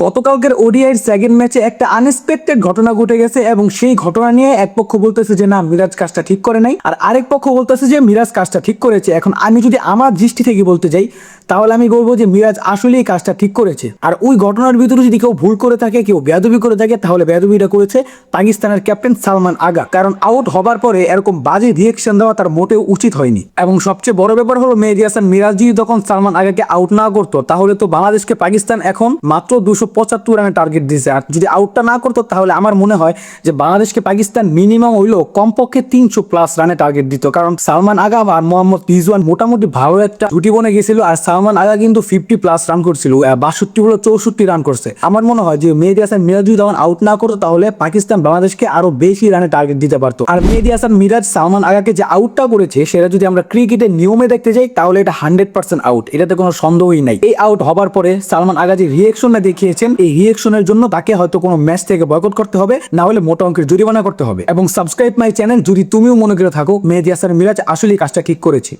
গতকালকের ওডিআইয়ের সেকেন্ড ম্যাচে একটা আনএক্সপেক্টেড ঘটনা ঘটে গেছে এবং সেই ঘটনা নিয়ে এক পক্ষ বলতেছে যে না মিরাজ কাজটা ঠিক করে নাই, আর আরেক পক্ষ বলতেছে যে মিরাজ কাজটা ঠিক করেছে। এখন আমি যদি আমার দৃষ্টি থেকে বলতে যাই তাহলে আমি বলবো যে মিরাজ আসলেই কাজটা ঠিক করেছে। আর ওই ঘটনার ভিতরে যদি কেউ ভুল করে থাকে, কেউ বেয়াদবি করে থাকে, তাহলে বেয়াদবিটা করেছে পাকিস্তানের ক্যাপ্টেন সালমান আগা। কারণ আউট হবার পরে এরকম বাজে রিয়েকশন দেওয়া তার মোটেও উচিত হয়নি। এবং সবচেয়ে বড় ব্যাপার হলো মেহেদী হাসান মিরাজ যদি তখন সালমান আগাকে আউট না করতো তাহলে তো বাংলাদেশকে পাকিস্তান এখন মাত্র 275 রানের টার্গেট দিয়েছে। আর যদি আউটটা না করতো তাহলে আমার মনে হয় যে বাংলাদেশকে পাকিস্তান মিনিমাম হইলো কমপক্ষে 300+ রানে টার্গেট দিত। কারণ সালমান আগা আর মোহাম্মদ রিজওয়ান মোটামুটি ভালো একটা জুটি বনে গেছিল। আর সালমান আগা কিন্তু 50+ রান করছিল, 62 হলো 64 রান করছে। আমার মনে হয় যে মেহেদী হাসান মিরাজ যদি তখন আউট না করতো তাহলে পাকিস্তান বাংলাদেশকে আরো বেশি রানে টার্গেট দিতে পারতো। আর মেহেদী হাসান মিরাজ সালমান আগাকে যে আউটটা করেছে সেটা যদি আমরা ক্রিকেটের নিয়মে দেখতে যাই তাহলে এটা 100% আউট, এটাতে কোনো সন্দেহই নাই। এই আউট হবার পরে সালমান আগা যে রিয়েকশনটা দেখিয়েছেন, এই রিয়েকশনের জন্য তাকে হয়তো কোনো ম্যাচ থেকে বয়কট করতে হবে, না হলে মোটা অঙ্কের জরিমানা করতে হবে। এবং সাবস্ক্রাইব মাই চ্যানেল যদি তুমিও মনে করে থাকো মেহেদী হাসান মিরাজ আসলেই কাজটা ঠিক করেছে।